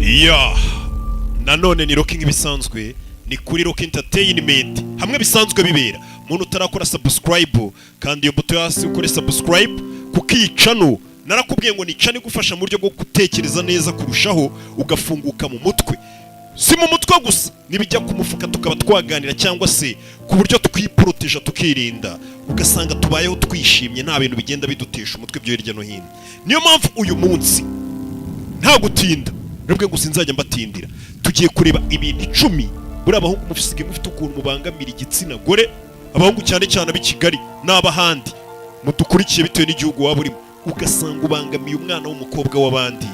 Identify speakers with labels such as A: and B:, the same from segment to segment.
A: iya nanone ni rocking ibisanzwe ni kuri Rock Entertainment hamwe bisanzwe bibera umuntu utarakora subscribe kandi iyo buto hasi ukore subscribe kukicano narakubwiye ngo nicane gufasha mu buryo bwo gutekereza neza kurushaho ugafunguka mu mutwe si mu mutwe gusa nibijya ku mufuka tukaba twaganira cyangwa se ku buryo twiproteja tukirinda ugasanga tubayeho twishimye nta bintu bigenda bidutesha umutwe byo hirya no hino niyo mpamvu uyu munsi nta gutinda nubwo ngo sinzajya mbatindira tugiye kureba ibintu 10 buri abahungu mufisige mufite ukuntu mubangamira igitsina gore abahungu cyane cyane abi Kigali n'abahandi mudukurikiye bitewe n'igihugu waba urimo ugasanga ubangamiye umwana w'umukobwa w'abandi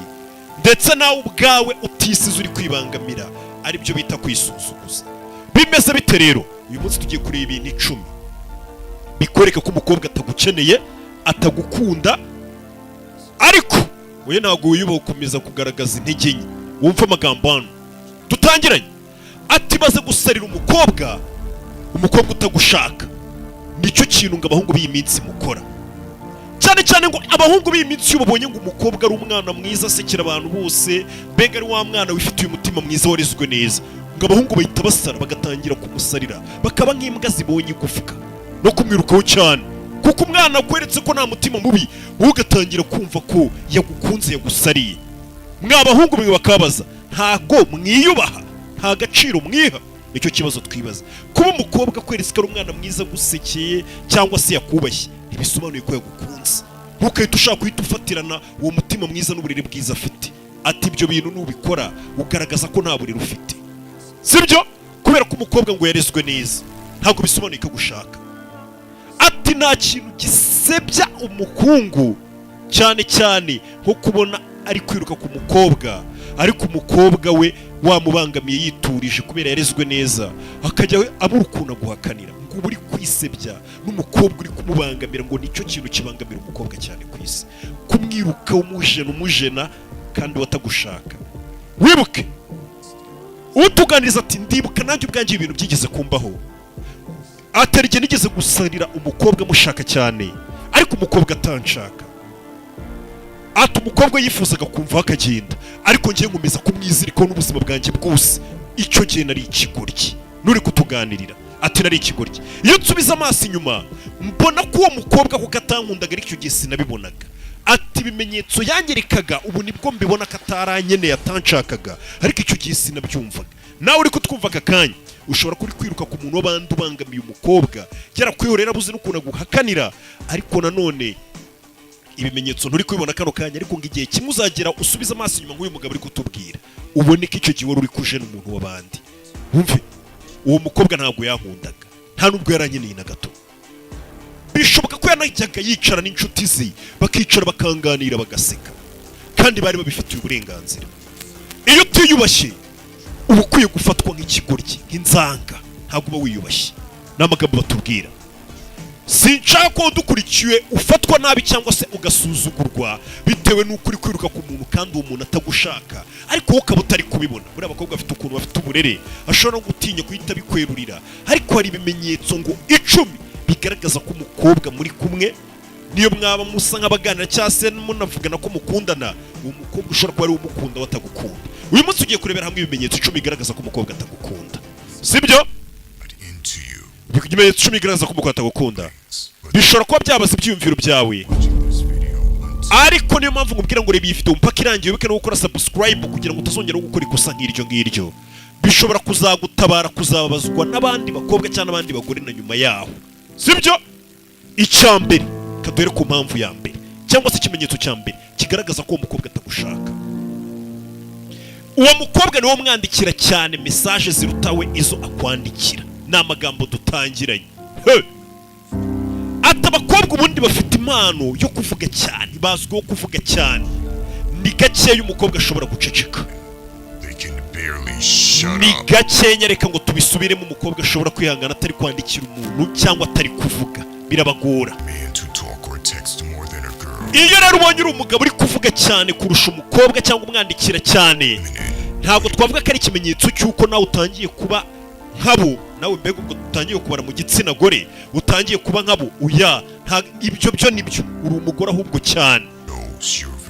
A: ndetse nawe ubwawe utisize uri kwibangamira ari byo bita kwisuzuguza bimeze bite rero uyu munsi tugiye kureba ibintu 10 bikoreka ko umukobwa atagukeneye atagukunda ariko we ntago uyubaho kumeza kugaragaza intege nke wumva amagambo hano dutangiranye ati baze gusarira umukobwa utagushaka nicyo kintu ngo abahungu b'iminsi mukora cyane cyane ngo abahungu b'iminsi iyo babonye ngo umukobwa ari umwana mwiza asekera abantu bose bega ari wa mwana wifitiye umutima mwiza warezwe neza ngo abahungu bahita basara bagatangira kumusarira bakaba nk'imbwa zibonye igufwa no kumwirukaho cyane kuko umwana akweretse ko nta mutima mubi ugatangira kumva ko yagukunze yagusariye mwabahungu mwe bakabaza ntago mwiyubaha nta gaciro mwiha nicyo kibazo twibaza kuba umukobwa kweretse ko ari umwana mwiza gusekeye cyangwa se yakubashye ibisobanuye ko yagukunze ntukahita ushaka kuhita ufatirana uwo mutima mwiza n'uburere bwiza afite ati ibyo bintu nubikora ugaragaza ko nta burere ufite sibyo kubera ko umukobwa ngo yarezwe neza ntabwo bisobanuye ko gushaka ati nta kintu gisebya umukungu cyane cyane nko kubona ari kwiruka ku mukobwa ariko umukobwa we wamubangamiye yiturije kubera yarezwe neza akajya abura ukuntu aguhakanira ngo uri kwisebya n'umukobwa uri kumubangamira ngo nicyo kintu kibangamira umukobwa cyane ku isi kumwiruka umujena kandi watagushaka wibuke utuganiriza ati ndibuka nanjye ubwanjye ibintu byigeze kumbaho atarige nigeze gusarira umukobwa mushaka cyane ariko umukobwa atanshaka ati umukobwa yifuzaga kumva akagenda ariko ngiye nkomeza kumwizirikaho n'ubuzima bwanjye bwose icyo gihe nari ikigoryi nuri kutuganirira ati nari ikigoryi iyo nsubiza amaso inyuma mbona ko uwo mukobwa kuko atankundaga ariko icyo gihe sinabibonaga ati ibimenyetso yanyerekaga ubu nibwo mbibona ko ataranyeneye atanshakaga ariko icyo gihe sinabyumvaga nawe uri kutwumva aka kanya ushobora kuri kwiruka ku muntu w'abandi ubangamiye umukobwa yarakwihorera abuze n'ukuntu aguhakanira ariko nanone ibimenyetso nturi kubibona kano kanya ariko ngo igihe kimwe uzagera usubiza amaso inyuma nk'uyu mugabo uri kutubwira ubone ko icyo gihe wari uri kuje n'umuntu w'abandi wumve uwo mukobwa ntabwo yankundaga nta nubwo yaranyeneye na gato bishoboka ko yanajyaga yicara n'inshuti ze bakicara bakanganira bagaseka kandi bari babifitiye uburenganzira iyo utiyubashye uba ukwiye gufatwa nk'ikigoryi nk'inzanga ntabwo uba wiyubashye n'amagambo batubwira sinshaka ko dukurikiwe ufatwa nabi cyangwa se ugasuzugurwa bitewe n'uko uri kwiruka ku muntu kandi uwo muntu atagushaka ariko wowe ukaba utari kubibona buriya abakobwa bafite ukuntu bafite uburere ashobora no gutinya guhita bikwerurira ariko hari ibimenyetso ngo 10 bigaragaza ko umukobwa muri kumwe niyo mwaba musa nk'abaganira cyangwa se munavugana ko mukundana uwo mukobwa ushobora kuba ari umukunda watagukunda uyu munsi ugiye kurebera hamwe ibimenyetso 10 bigaragaza ko umukobwa atagukunda sibyo ibimenyetso 10 bigaragaza ko umukobwa atagukunda bishobora kuba byabaza ibyiyumviro byawe ariko niyo mpamvu ngubwira ngo reba iyi video mpaka irangiye wibuke no gukora subscribe kugira ngo utazongera gukora ikosa ngiryo bishobora kuzagutabara kuzababazwa n'abandi bakobwa cyangwa n'abandi bagore na nyuma yaho sibyo icyambere kadore ku mpamvu ya mbere cyangwa se ikimenyetso cya mbere kigaragaza ko umukobwa atagushaka uwo mukobwa niwo mwandikira cyane message zirutawe izo akwandikira n'amagambo dutangiranye ati abakobwa ubundi bafite impano yo kuvuga cyane bazwiho kuvuga cyane ni gakeya umukobwa ashobora guceceka ni gakeya reka ngo tubisubiremo umukobwa ashobora kwihangana atari kwandikira umuntu cyangwa atari kuvuga birabagora iyo rero ubonye uri umugabo uri kuvuga cyane kurusha umukobwa cyangwa umwandikira cyane ntabwo twavuga ko ari ikimenyetso cy'uko nawe utangiye kuba nkabo nawe mbega ubwo utangiye kubara mu gitsina gore utangiye kuba nkabo uya ibyo byo nibyo uri umugore ahubwo cyane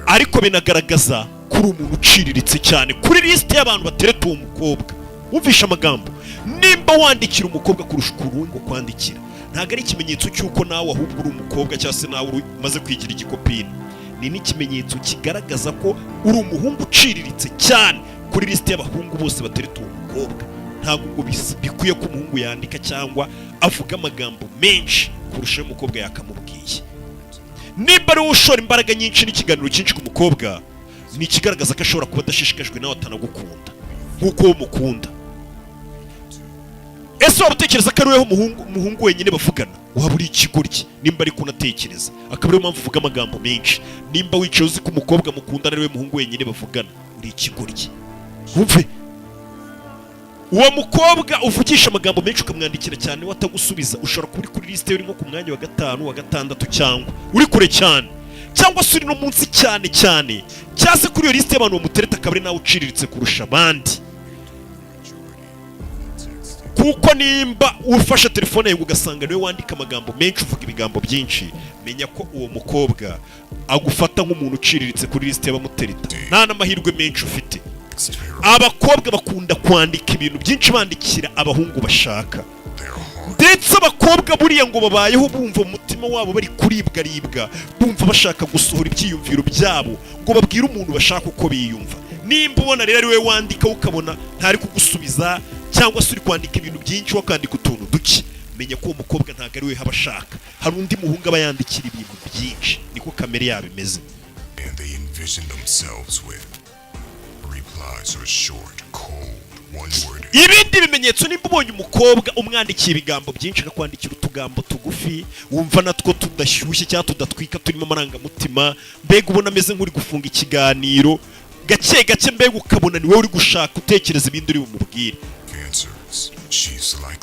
A: ariko binagaragaza ko uri umuntu uciriritse cyane kuri lisite y'abantu batereta uwo mukobwa. Wumvisha amagambo, nimba wandikira umukobwa kurusha ukuntu ngo kwandikira, ntabwo ari ikimenyetso cy'uko nawe ahubwo uri umukobwa cyangwa se nawe umaze kwigira igikopini. Ni n'ikimenyetso kigaragaza ko uri umuhungu uciriritse cyane kuri lisite y'abahungu bose batereta uwo mukobwa. Ntabwo bikwiye ko umuhungu yandika cyangwa avuga amagambo menshi kurusha ayo umukobwa yakamubwiye. Nimba ari ushora imbaraga nyinshi n'ikiganiro cyinshi ku mukobwa, ni ikigaragaza ko ashobora kuba adashishikajwe nawe atanagukunda nk'uko wowe umukunda. Ese waba utekereza ko ari weho umuhungu wenyine bavugana? Waba uri ikigoryi nimba ari kunatekereza, akaba ariyo mpamvu uvuga amagambo menshi. Nimba wicaye uzi ko umukobwa mukundana ari we muhungu wenyine bavugana, uri ikigoryi. Wumve, uwo mukobwa uvugisha amagambo menshi ukamwandikira cyane watagusubiza, ushobora kuba uri kuri lisite uri nko ku mwanya wa 5 wa 6 cyangwa uri kure cyane, cyangwa se uri no munsi cyane cyane, cyangwa se kuri iyo lisite y'abantu bamutereta akaba ari nawe uciriritse kurusha abandi. Kuko nimba ufashe telefone yawe ugasanga niwe wandika amagambo menshi, uvuga ibigambo byinshi, menya ko uwo mukobwa agufata nk'umuntu uciriritse kuri lisite y'abamutereta. Nta n'amahirwe menshi ufite. Abakobwa bakunda kwandika ibintu byinshi bandikira abahungu bashaka, ndetse abakobwa buriya ngo babayeho bumva umutima wabo bari kuribwa, bumva bashaka gusohora ibyiyumviro byabo ngo babwire umuntu bashaka uko biyumva. Nimba ubona rero ari we wandika ukabona ntari kugusubiza, cyangwa se uri kwandika ibintu byinshi wakandika utuntu duke, menya ko uwo mukobwa ntabwo ari we haba ashaka. Hari undi muhungu aba yandikira ibintu byinshi, niko kamere yabo imeze. Ibindi bimenyetso, nimba ubonye umukobwa umwandikiye ibigambo byinshi akakwandikira utugambo tugufi wumva natwo tudashyushye cyangwa tudatwika turimo amarangamutima, mbega ubona ameze nk'uri gufunga ikiganiro gake gake, mbega ukabona ni wowe uri gushaka utekereza ibindi uri bumubwire,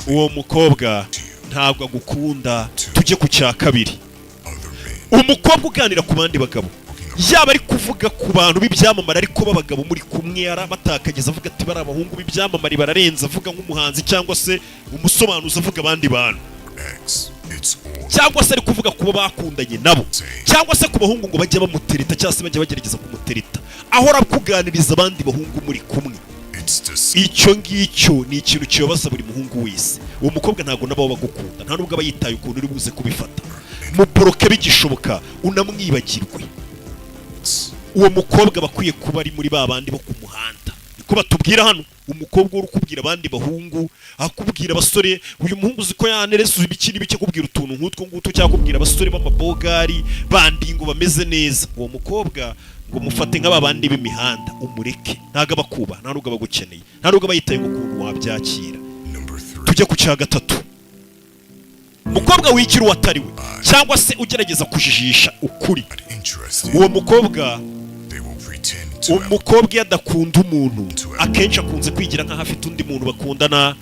A: uwo mukobwa ntabwo agukunda. Tujye ku cya kabiri, umukobwa uganira ku bandi bagabo, yaba ari kuvuga ku bantu b'ibyamamare ariko b'abagabo muri kumwe, arabatakageza avuga ati bari abahungu b'ibyamamare bararenze, avuga nk'umuhanzi cyangwa se umusobanuzi avuga abandi bantu, cyangwa se ari kuvuga kuba bakundanye nabo, cyangwa se ku bahungu ngo bajye bamutereta cyangwa se bajye bagerageza kumutereta, ahora kuganiriza abandi bahungu muri kumwe. Icyo ngicyo ni ikintu kibabaza buri muhungu wese. Uwo mukobwa ntabwo nabo bagukunda, nta nubwo aba yitaye ukuntu uri buze kubifata. Muboroke bigishoboka, unamwibagirwe. Uwo mukobwa bakwiye kuba ari muri ba bandi bo ku muhanda, niko batubwira hano. Umukobwa uri kubwira abandi bahungu, akubwira abasore, uyu muhungu uzi ko yanereza ibikini bike, kubwira utuntu nk'utwo ngutwo, cyangwa kubwira abasore b'amabogari bandi ngo bameze neza. Uwo mukobwa ngo mufate nk'ababandi b'imihanda, umureke. Ntago abakuba, nta nubwo abagukeneye, nta nubwo abayitaye ngo ukuntu wabyakira. Tujya ku cya gatatu, umukobwa wikira uwatari we cyangwa se ugerageza kujijisha ukuri. Uwo mukobwa iyo adakunda umuntu akenshi akunze kwigira nk'aho afite undi muntu bakundana,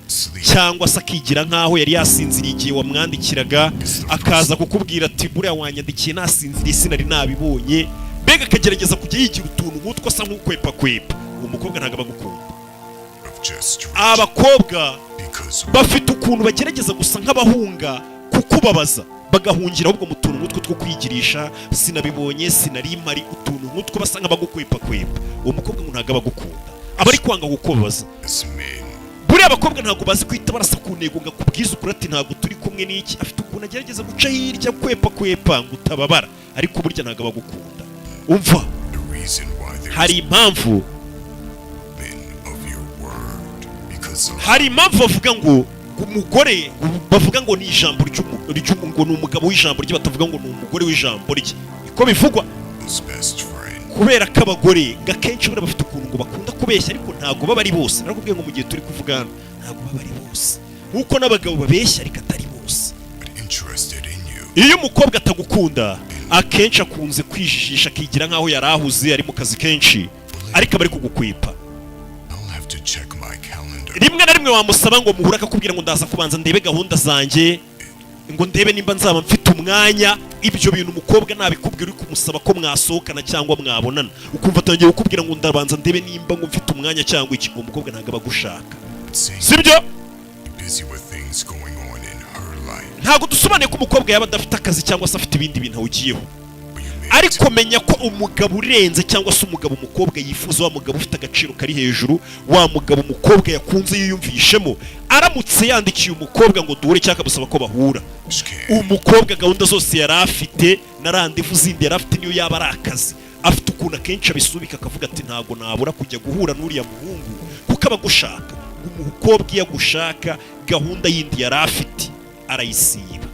A: cyangwa se akigira nk'aho yari yasinziriye igihe wamwandikiraga, akaza kukubwira ati buriya wanyandikiye nasinziriye sinari nabibonye, mbega akagerageza kujya yigira utuntu nk'utwo asa nk'ukwepa. Uwo mukobwa ntabwo abagukunda. Abakobwa bafite ukuntu bagerageza gusa nk'abahunga kukubabaza, bagahungira ahubwo mu tuntu nk'utwo two kwigirisha, sinabibonye sinari mpari, utuntu nk'utwo basa nk'abagukwepa. Uwo mukobwa ngo ntabwo abagukunda, aba ari kwanga kukubabaza. Buriya abakobwa ntabwo bazi kwita barasa ku ntego ngo akubwize ukuri ati ntabwo turi kumwe n'iki, afite ukuntu agerageza guca hirya kwepa ngo utababara, ariko burya ntabwo abagukunda. Umva, hari impamvu bavuga ngo umugore, bavuga ngo ni ijambo ngo ni umugabo w'ijambo rye, batavuga ngo ni umugore w'ijambo rye. Niko bivugwa, kubera ko abagore gakenshi bari bafite ukuntu ngo bakunda kubeshya, ariko ntabwo baba ari bose. Narakubwiye ngo mu gihe turi kuvugana ntabwo baba ari bose, nkuko n'abagabo babeshya ariko atari bose. Iyo umukobwa atagukunda akenshi akunze kwijijisha, akigira nk'aho yari ahuze ari mu kazi kenshi, ariko aba ari kugukwepa. Rimwe na rimwe wamusaba ngo muhure, akakubwira ngo ndaza kubanza ndebe gahunda zanjye, ngo ndebe nimba nzaba mfite umwanya. Ibyo bintu umukobwa nabikubwira uri kumusaba ko mwasohokana cyangwa mwabonana, ukumva atangiye kukubwira ngo ndabanza ndebe nimba ngo mfite umwanya cyangwa iki. Uwo mukobwa ntabwo aba agushaka, sibyo? Ntabwo dusobanuye ko umukobwa yaba adafite akazi cyangwa se afite ibindi bintu awugiyeho. ariko menya ko umugabo urenze cyangwa se umugabo umukobwa yifuza, wa mugabo ufite agaciro kari hejuru, wa mugabo umukobwa yakunze yiyumvishemo, aramutse yandikiye umukobwa ngo duhure cyangwa amusaba ko bahura, umukobwa gahunda zose yari afite na randevu zindi yari afite niyo yaba ari akazi, afite ukuntu akenshi abisubika akavuga ati ntabwo nabura kujya guhura n'uriya muhungu kuko aba agushaka. Umukobwa iyo agushaka gahunda yindi yari afite arayisiba.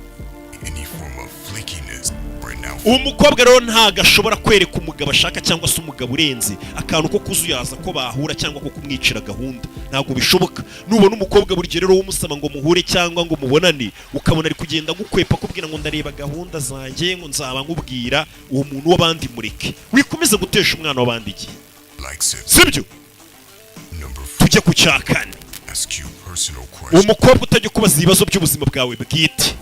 A: Umukobwa rero ntago ashobora kwereka umugabo ashaka cyangwa se umugabo urenze akantu ko kuzuyaza ko bahura cyangwa ko kumwicira gahunda, ntago bishoboka. Nubona umukobwa buri gihe rero umusaba ngo muhure cyangwa ngo mubonane, ukabona ari kugenda gukwepa kubwira ngo ndareba gahunda zanjye, ngo nzaba nkubwira, uwo muntu w'abandi mureke, wikomeza gutesha umwana w'abandi igihe, sibyo? Tujye ku cya kane, umukobwa utajya kubaza ibibazo by'ubuzima bwawe bwite.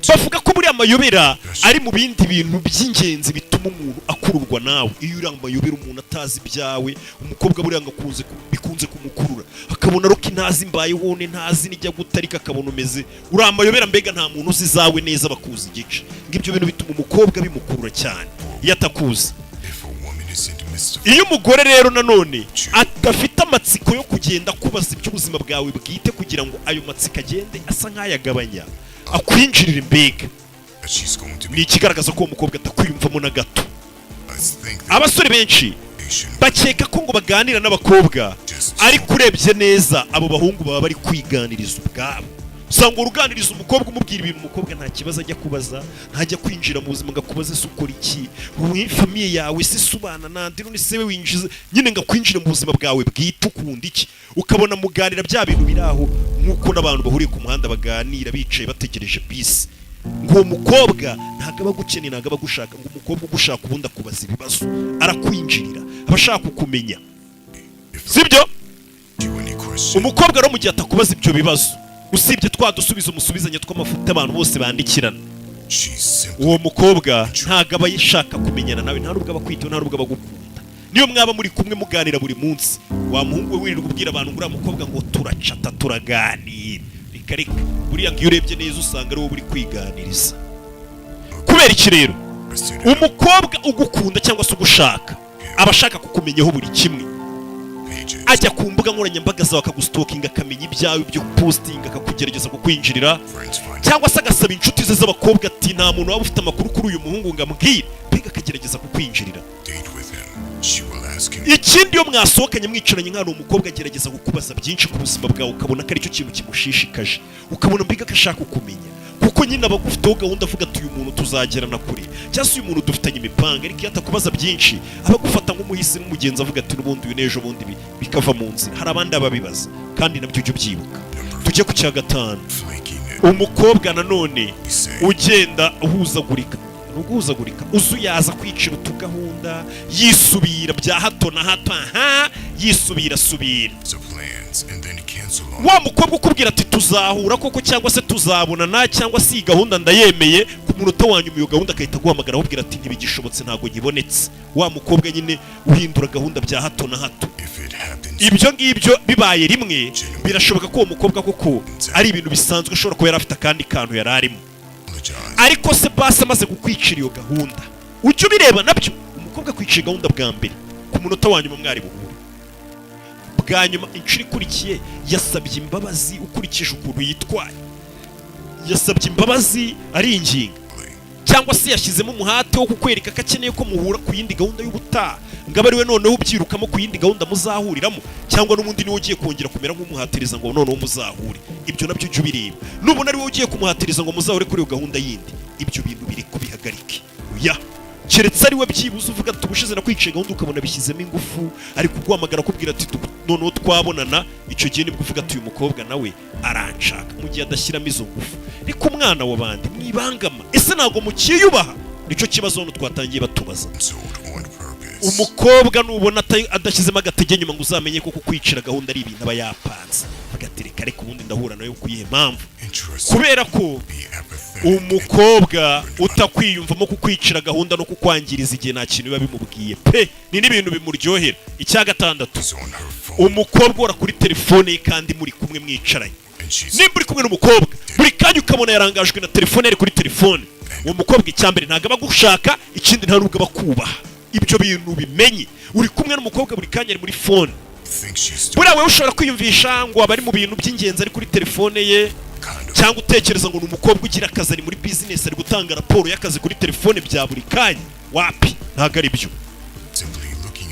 A: Bavuga ko buriya amayobera ari mu bindi bintu by'ingenzi bituma umuntu akururwa nawe. Iyo uri amayobera umuntu atazi ibyawe, umukobwa buriya bikunze kumukurura, akabona ruko ntazi mbaye wone, ntazi nijya gutarika, akabona umeze uri amayobera, mbega nta muntu uzi zawe neza, bakuzi igice. Ngibyo bintu bituma umukobwa bimukurura cyane iyo atakuzi. Iyo umugore rero nanone adafite amatsiko yo kugenda kubaza iby'ubuzima bwawe bwite kugira ngo ayo matsiko agende asa nk'ayagabanya, akwinjirira imbega, ni ikigaragaza ko uwo mukobwa atakwiyumvamo na gato. Abasore benshi bakeka ko ngo baganira n'abakobwa, ariko urebye neza abo bahungu baba bari kwiganiriza ubwabo. Usanga uruganiriza umukobwa umubwira ibintu umukobwa nta kibazo ajya kubaza, ntajya kwinjira mu buzima ngo akubaze se ukora iki, wowe famiye yawe se subana nandi none se we winjiza nyine ngo kwinjira mu buzima bwawe bwite, ukunda iki, ukabona muganira bya bintu biraho nkuko n'abantu bahuriye ku muhanda baganira bicaye bategereje bisi. Ngo uwo mukobwa ntago aba agukeneye, ntago aba agushaka. Ngo umukobwa ugushaka ubundi akubaza ibibazo, arakwinjirira, aba ashaka kumenya, sibyo? Umukobwa rero mu gihe atakubaza ibyo bibazo, usibye dusubiza umusubizanye tw'amafuta abantu bose bandikirana, uwo mukobwa ntago aba yashaka kumenyana nawe, nta nubwo aba akwitaho, nta nubwo aba agukunda. Niyo mwaba muri kumwe muganira buri munsi, wa muhungu we wirirwa ubwira abantu ngo uriya mukobwa ngo turacata turaganira, reka buriya ngo iyo urebye neza usanga ari wowe uri kwiganiriza. Kubera iki rero? Umukobwa ugukunda cyangwa se ugushaka aba ashaka kukumenyaho buri kimwe, ajya ku mbuga nkoranyambaga zawe akagustokinga, akamenya ibyawe byo postinga, akakugerageza kukwinjirira, cyangwa se agasaba inshuti ze z'abakobwa ati nta muntu waba ufite amakuru kuri uyu muhungu ngo amubwire, mbega akagerageza kukwinjirira. Ikindi iyo mwasohokanye mwicaranye nk'ahantu, umukobwa agerageza kukubaza byinshi ku buzima bwawe, ukabona ko aricyo kintu kimushishikaje, ukabona mbega ko ashaka kumenya, kuko nyine aba agufiteho gahunda avuga ati uyu muntu tuzagerana kure, cyangwa se uyu muntu dufitanye imipanga. Ariko iyo atakubaza byinshi aba agufata nk'umuhisi n'umugenzi, avuga ati n'ubundi uyu n'ejo bundi bikava mu nzira. Hari abandi ababibaza kandi nabyo ujye ubyibuka. Tujye ku cya gatanu, umukobwa nanone ugenda uhuzagurika, uzuyaza kwicira utugahunda, yisubira bya hato na hato, yisubira. Wa mukobwa ukubwira ati tuzahura koko cyangwa se tuzabonana cyangwa se iyi gahunda ndayemeye, ku munota wa nyuma iyo gahunda akahita guhamagara akubwira ati ntibigishobotse, ntago gibonetse. Wa mukobwa nyine uhindura gahunda bya hato na hato. Ibyo ngibyo bibaye rimwe, birashoboka ko uwo mukobwa koko ari ibintu bisanzwe, ashobora kuba yari afite akandi kantu yari arimo, ariko se basi amaze kukwicira iyo gahunda, ujye ubireba nabyo. Umukobwa akwiciye gahunda bwa mbere, ku munota wa nyuma mwari buhure, bwa nyuma inshuro ikurikiye yasabye imbabazi ukurikije ukuntu yitwaye, yasabye imbabazi aringinga, cyangwa se yashyizemo umuhate wo kukwereka ko akeneye ko muhura ku yindi gahunda y'ubutaha, ngo abe ari we noneho ubyirukamo ku yindi gahunda muzahuriramo, cyangwa n'ubundi niwe ugiye kongera kumera nk'umuhatiriza ngo noneho muzahure. Ibyo nabyo ujye ubireba. Nubona ari we ugiye kumuhatiriza ngo muzahure kuri iyo gahunda yindi, ibyo bintu biri kubihagarike. Oya, keretse ari we byibuze uvuga ati ubushize nakwiciye gahunda, ukabona bishyizemo ingufu, ari kuguhamagara akubwira ati noneho twabonana, icyo gihe nibwo uvuga ati uyu mukobwa nawe aranshaka, mu gihe adashyiramo izo ngufu. Ariko umwana w'abandi mwibangama, ese ntabwo mukiyubaha? Nicyo kibazo hano twatangiye batubaza. Umukobwa nubona adashyizemo agatege nyuma ngo uzamenye ko kukwicira gahunda ari ibintu aba yapanze, agatereka ariko ubundi ndahura nawe kuyihe mpamvu, kubera ko umukobwa utakwiyumvamo kukwicira gahunda no kukwangiriza igihe nta kintu biba bimubwiye pe, ni n'ibintu bimuryohera. Icya gatandatu, umukobwa ura kuri telefone ye kandi muri kumwe mwicaranye, nimba uri kumwe n'umukobwa buri kanya ukabona yarangajwe na telefone ari kuri telefone, uwo mukobwa icyambere ntabwo aba agushaka, ikindi nta nubwo aba akubaha. Ibyo bintu bimenye. Uri kumwe n'umukobwa buri kanya ari muri phone, buriya wewe ushobora kwiyumvisha ngo aba ari mu bintu by'ingenzi ari kuri telefone ye, cyangwa utekereza ngo ni umukobwa ugira akazi ari muri business ari gutanga raporo y'akazi kuri telefone bya buri kanya. Wapi, ntabwo ari byo.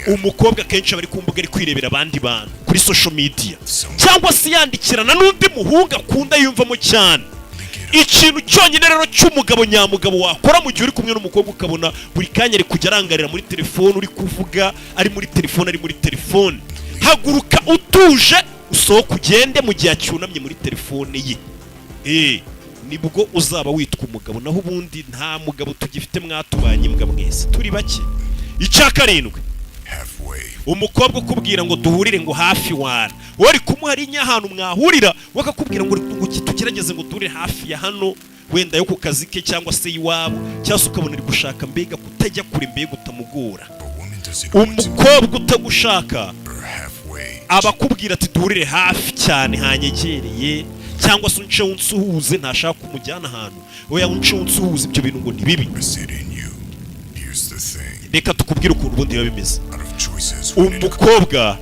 A: Umukobwa kenshi aba ari ku mbuga ari kwirebera abandi bantu kuri social media, cyangwa se yandikirana n'undi muhungu akunda yumvamo cyane. Ikintu cyonyine rero cy'umugabo nyamugabo wakora mu gihe uri kumwe n'umukobwa ukabona buri kanya ari kujya arangarira muri telefone, uri kuvuga ari muri telefone, haguruka utuje usohoka ugende mu gihe acyunamye muri telefone ye. Nibwo uzaba witwa umugabo, naho ubundi nta mugabo tugifite, mwatubanye imbwa mwese, turi bake. Icya karindwi, umukobwa ukubwira ngo duhurire ngo hafi wana, wari kumuha ari ahantu mwahurira wakakubwira ngo tugerageze ngo duhurire hafi ya hano, wenda yo ku kazi ke cyangwa se iwabo, cyangwa ukabona ari gushaka mbega kutajya kure, mbega utamugora. Umukobwa utagushaka aba akubwira ati duhurire hafi cyane hanyegereye, cyangwa se unce unsuhuze, ntashaka kumujyana ahantu, oya unce unsuhuze. Ibyo bintu ngo ni bibi. Reka tukubwire ukuntu ubundi biba bimeze. Umukobwa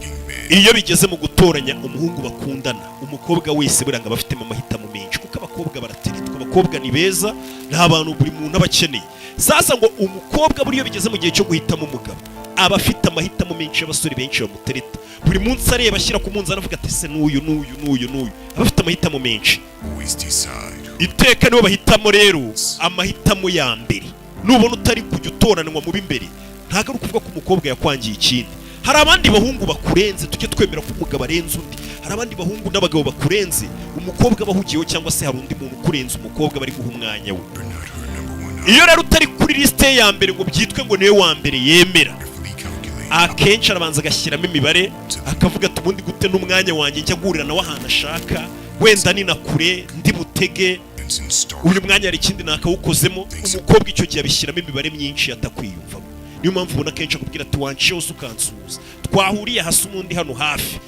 A: iyo bigeze mu gutoranya umuhungu bakundana, umukobwa wese buranga aba afitemo amahitamo menshi, kuko abakobwa barateretwa, abakobwa ni beza, nta bantu buri muntu aba akeneye. Sasa ngo umukobwa buriyo bigeze mu gihe cyo guhitamo umugabo, aba afite amahitamo menshi y'abasore benshi bamutereta, buri munsi areba ashyira ku munzani avuga ati se n'uyu, aba afite amahitamo menshi. Iteka nibo bahitamo rero amahitamo ya mbere. Nubona utari kujya utoranwa mu b'imbere, ntabwo ari ukuvuga ko umukobwa yakwangiye ikindi. Hari abandi bahungu bakurenze, tujye twemera ko umugabo arenze undi. Hari abandi bahungu n'abagabo bakurenze, umukobwa bahugiyeho, cyangwa se hari undi muntu ukurenze umukobwa bari guha umwanya we. Iyo rero utari kuri liste ya mbere ngo byitwe ngo niwe wa mbere yemera, akenshi arabanza agashyiramo imibare, akavuga ati ubundi gute n'umwanya wanjye njya guhurira nawe ahantu ashaka, wenda ni na kure ndi butege, uyu mwanya hari ikindi nakawukozemo. Umukobwa icyo gihe abishyiramo imibare myinshi atakwiyumvamo. Niyo mpamvu ubona kenshi akubwira ati wanciye hose ukansuhuza, twahuriye hasi umundi hano hafi,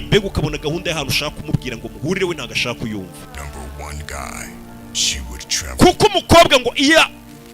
A: mbega ukabona gahunda y'ahantu ushaka kumubwira ngo muhurire, we ntabwo ashaka kuyumva. Kuko umukobwa ngo iyo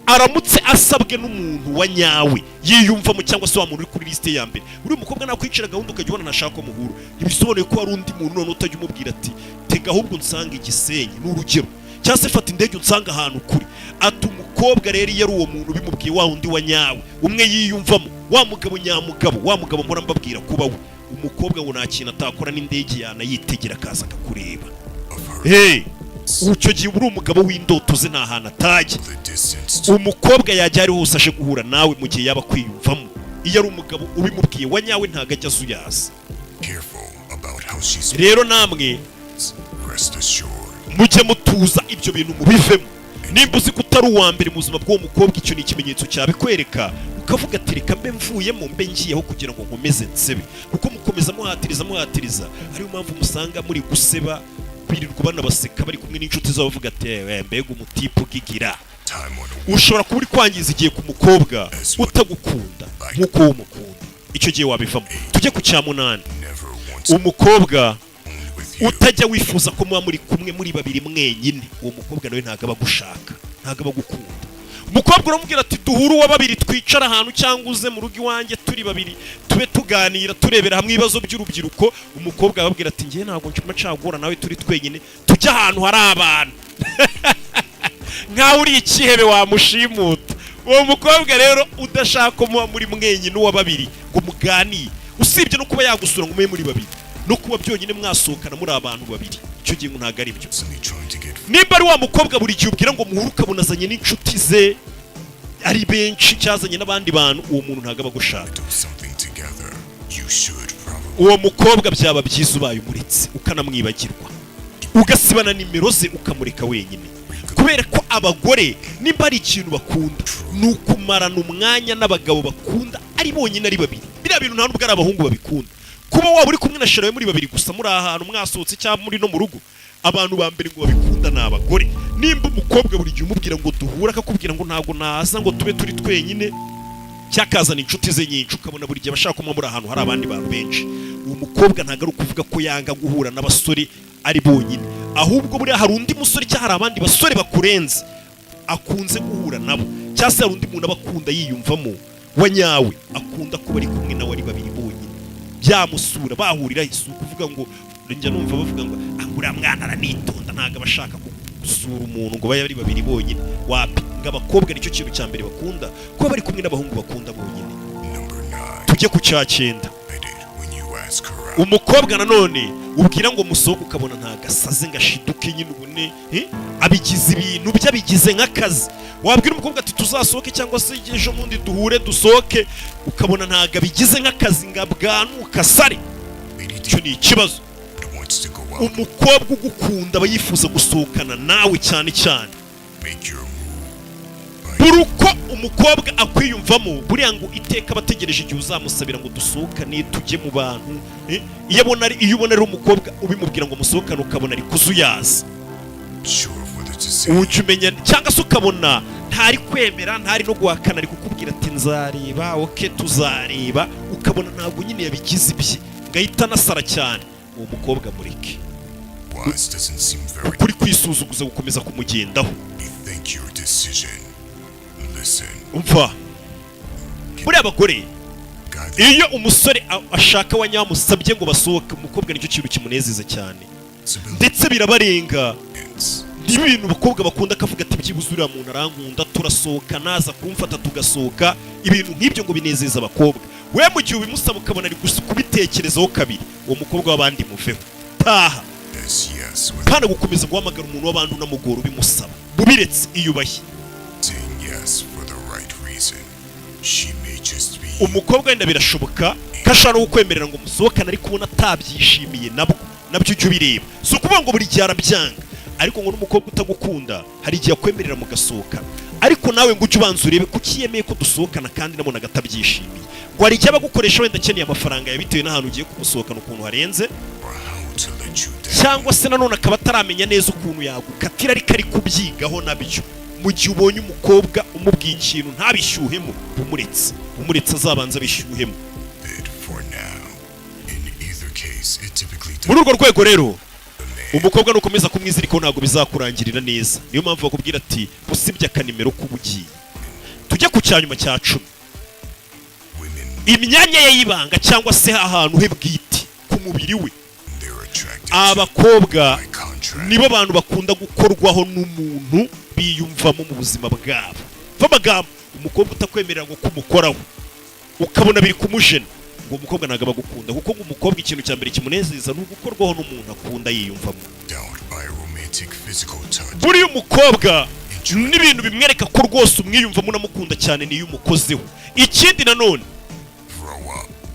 A: aramutse asabwe n'umuntu wa nyawe yiyumvamo, cyangwa se wa muntu uri kuri liste ya mbere, uri umukobwa nakwicira gahunda ukajya ubona ntashaka ko muhura, ntibisobanuye ko hari undi muntu none utajya umubwira ati tega ahubwo nsanga Igisenyi, n'urugero, cyangwa se fata indege unsanga ahantu kuri. Ati umukobwa rero iyo ari uwo muntu bimubwiye wa undi wa nyawe, umwe yiyumvamo, wa mugabo nyamugabo, wa mugabo mpora mbabwira kuba we, umukobwa ngo nta kintu atakora n'indege yanayitegera akaza akakureba. Ucyo gihe uri umugabo w'indoto ze, nta hantu atajya. Umukobwa yajya ari hose aje guhura nawe mu gihe yaba kwiyumvamo. Iyo ari umugabo ubimubwiye wa nyawe ntago ajya azuyaza. Rero namwe mujye mutuza ibyo bintu mubivemo. Nimba uzi ko utari uwa mbere mu buzima bw'uwo mukobwa, icyo ni ikimenyetso cyabikwereka, ukavuga ati reka mbe mvuyemo mbe ngiyeho kugira ngo nkomeze nsebe. Kuko mukomeza muhatiriza, ariyo mpamvu musanga muri guseba, birirwa banabaseka bari kumwe n'inshuti zabo, bavuga ati mbega umutipe ugigira. Ushobora kuba uri kwangiza igihe ku mukobwa utagukunda nk'uko uwo mukunda, icyo gihe wabivamo. Tujye ku cya munani, umukobwa utajya wifuza ko muba muri kumwe muri babiri mwenyine, uwo mukobwa nawe ntabwo aba agushaka, ntabwo aba agukunda. Umukobwa uramubwira ati duhure uwa babiri twicara ahantu, cyangwa uze mu rugo iwanjye turi babiri tube tuganira turebera hamwe ibibazo by'urubyiruko, umukobwa ababwira ati ngiye ntabwo nshaka nawe turi twenyine, tujya ahantu hari abantu. Nkaho uri ikihebe wamushimuta. Uwo mukobwa rero udashaka ko muba muri mwenyine uwa babiri ngo muganire, usibye no kuba yagusura ngo mube muri babiri, no kuba byonyine mwasohokana muri abantu babiri, icyo gihe ngo ntabwo ari byo. Nimba ari wa mukobwa buri gihe ubwira ngo muhuru ukabona azanye n'inshuti ze ari benshi, cyazanye n'abandi bantu, uwo muntu ntabwo aba agushaka. Uwo mukobwa byaba byiza ubaye umuretse ukanamwibagirwa, ugasibana nimero ze ukamureka wenyine. Kubera ko abagore nimba ari ikintu bakunda ni ukumarana umwanya n'abagabo bakunda ari bonyine ari babiri. Biriya bintu nta nubwo ari abahungu babikunda. Kuba waba uri kumwe na sherawe muri babiri gusa, muri ahantu mwasohotse cyangwa muri no mu rugo, abantu ba mbere ngo babikunda ni abagore. Nimba umukobwa buri gihe umubwira ngo duhura, akakubwira ngo ntago naza ngo tube turi twenyine, cyakazana inshuti ze nyinshi, ukabona buri gihe abashaka kuma muri ahantu hari abandi bantu benshi, uwo mukobwa ntago ari ukuvuga ko yanga guhura n'abasore ari bonyine, ahubwo buriya hari undi musore cyangwa hari abandi basore bakurenze akunze guhura nabo, cyangwa se hari undi muntu aba akunda yiyumvamo wa nyawe, akunda kuba ari kumwe nawe ari babiri bonyine, byamusura bahurira isuku kuvuga ngo njya numva bavuga ngo uriya mwana aranitonda ntago abashaka gusura umuntu ngo babe ari babiri bonyine. Wapi, ngo abakobwa nicyo kintu cya mbere bakunda, kuba bari kumwe n'abahungu bakunda bonyine. Tujye ku cya 9. Umukobwa nanone ubwira ngo musohoke ukabona ntagasaze ngashiduke nyine ubune abigize ibintu byabigize nk'akazi. Wabwira umukobwa ati tuzasohoke cyangwa se ejo mundi duhure dusohoke, ukabona ntaga bigize nk'akazi ngabwanuka sare. Icyo ni ikibazo. Umukobwa ugukunda aba yifuza gusohokana nawe cyane cyane. Buruko umukobwa akwiyumvamo buriya ngo iteka bategereje igihe uzamusabira ngo dusohokane tujye mu bantu. Iyo ubona ari umukobwa ubimubwira ngo musohokane ukabona ari kuzuyaza, ujye umenya, cyangwa se ukabona ntari kwemera ntari no guhakana, ari kukubwira ati nzareba, oke tuzareba, ukabona ntabwo nyine yabigize ibye, ngahita anasara cyane. Uwo mukobwa mureke, ukuri kwisuzuguza gukomeza kumugendaho. Umva, buriya abagore iyo umusore ashaka wa nyamusabye ngo basohoke, umukobwa nicyo kintu kimunezeza cyane, ndetse birabarenga. Ibintu abakobwa bakunda akavuga ati byibuze uriya muntu arankunda, turasohoka, naza kumfata tugasohoka. Ibintu nk'ibyo ngo binezeza abakobwa. We mu gihe ubimusaba ukabona ari kubitekerezaho kabiri, uwo mukobwa w'abandi muveho, taha. Kandi gukomeza guhamagara umuntu w'abandi unamugora ubimusaba, bubiretse iyubashye. Umukobwa wenda birashoboka ko ashobora kukwemerera ngo musohokane, ariko ubona atabyishimiye nabyo ujye ubireba. Si ukuvuga ngo buri gihe arabyanga, ariko ngo n'umukobwa utagukunda hari igihe akwemerera mugasohokana, ariko nawe ngo ujye ubanza urebe kuko yemeye ko dusohokana kandi nabonaga atabyishimiye. Ngo hari igihe abagukoresha wenda akeneye amafaranga ya bitewe n'ahantu ugiye kumusohokana ukuntu harenze, cyangwa se nanone akaba ataramenya neza ukuntu yagukatira, ariko ari kubyigaho nabyo. Mu gihe ubonye umukobwa umubwiye ikintu ntabishyuhemo, umuretse azabanza abishyuhemo. Muri urwo rwego rero umukobwa nukomeza kumwizirikaho ntabwo bizakurangirira neza. Niyo mpamvu bakubwira ati usibye akanimero k'ubugiye. Tujye ku cyanyuma cya 10. Imyanya ye y'ibanga cyangwa se ahantu he bwite ku mubiri we. Abakobwa nibo bantu bakunda gukorwaho n'umuntu biyumvamo mu buzima bwabo. Vamagambo, umukobwa utakwemerera ngo kumukoraho ukabona biri kumujena, ngo umukobwa ntago abagukunda, kuko ngo umukobwa ikintu cya mbere kimunezeza ni ugukorwaho n'umuntu akunda yiyumvamo. Buri umukobwa n'ibintu bimwereka ko rwose umwiyumvamo unamukunda cyane niyo umukozeho. Ikindi nanone,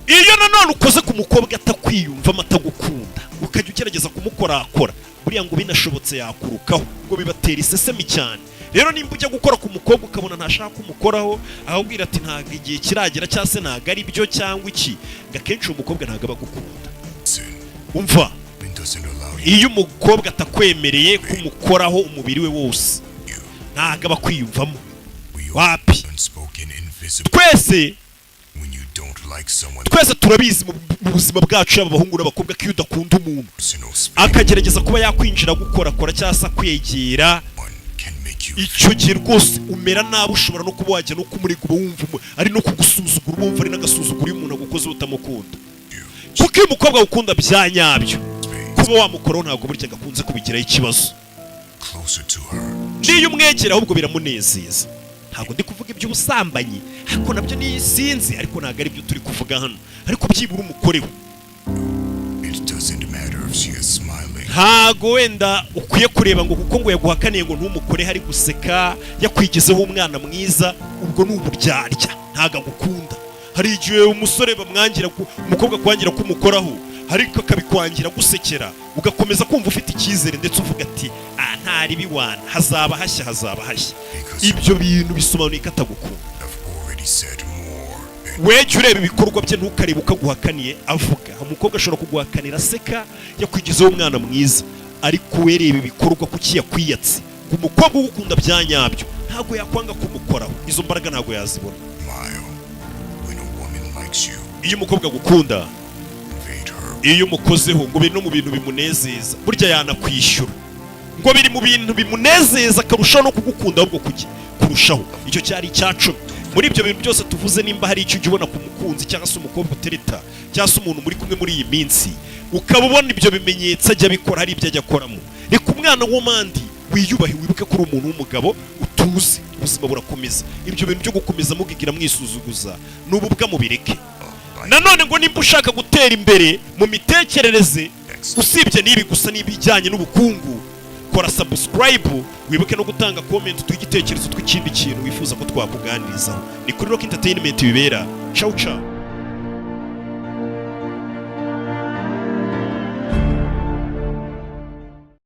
A: iyo nanone ukoze ku mukobwa atakwiyumvamo atagukunda, ukajya ugerageza kumukorakora, buriya ngo binashobotse yakurukaho, ngo bibatera isesemi cyane. Rero nimba ujya gukora ku mukobwa ukabona ntashaka kumukoraho, ahubwira ati ntago igihe kiragera cyangwa se ntago ari byo cyangwa iki, akenshi uwo mukobwa ntago abagukunda. Umva, iyo umukobwa atakwemereye kumukoraho umubiri we wose, ntago aba kwiyumvamo. Wapi, twese turabizi mu buzima bwacu y'abahungu n'abakobwa ko iyo udakunda umuntu akagerageza kuba yakwinjira gukorakora cyangwa se kwegera, icyo gihe rwose umera nabi. Ushobora no kuba wajya no kumurega wumva ari no kugusuzugura, wumva ari n'agasuzugura iyo umuntu agukoze utamukunda. Kuko iyo umukobwa agukunda bya nyabyo, kuba wamukoraho ntabwo burya gakunze kubigiraho ikibazo. Niyo umwegera ahubwo biramunezeza. Ntabwo ndi kuvuga iby'ubusambanyi, ariko nabyo ni sinzi, ariko ntabwo ari byo turi kuvuga hano, ariko byibura umukoreho. Ntago wenda ukwiye kureba ngo kuko ngo yaguhakaniye ngo ntumukore hari guseka yakwigezeho umwana mwiza, ubwo ni uburyarya, ntago agukunda. Hari igihe umusore bamwangira umukobwa kwangira kumukoraho, ariko akabikwangira gusekera, ugakomeza kumva ufite icyizere ndetse uvuga ati ntari biwana, hazaba hashya. Ibyo bintu bisobanuye ko atagukunda. Wejye ureba ibikorwa bye ntukarebe uko aguhakaniye avuga. Umukobwa ashobora kuguhakanira aseka yakwigezeho umwana mwiza, ariko wereba ibikorwa kuki yakwiyatse. Umukobwa ugukunda bya nyabyo ntabwo yakwanga kumukoraho, izo mbaraga ntabwo yazibona. Iyo umukobwa agukunda iyo umukozeho ngo biri no mu bintu bimunezeza burya yanakwishyura, ngo biri mu bintu bimunezeza akarushaho no kugukunda ahubwo kurushaho. Icyo cyari icyacumi. Muri ibyo bintu byose tuvuze, nimba hari icyo ujya ubona ku mukunzi cyangwa se umukobwa utereta cyangwa se umuntu muri kumwe muri iyi minsi, ukaba ubona ibyo bimenyetso ajya abikora, hari ibyo ajya akoramo, reka umwana w'umandi wiyubahe, wibuke ko uri umuntu w'umugabo utuze, ubuzima burakomeza. Ibyo bintu byo gukomeza mugigira mwisuzuguza n'ububwa mubireke. Nanone ngo nimba ushaka gutera imbere mu mitekerereze, usibye n'ibi gusa n'ibijyanye n'ubukungu, kora subscribe, wibuke no gutanga comment tw'igitekerezo tw'ikindi kintu wifuza ko twakuganirizaho. Ni kuri Rock Entertainment bibera. Ciao ciao.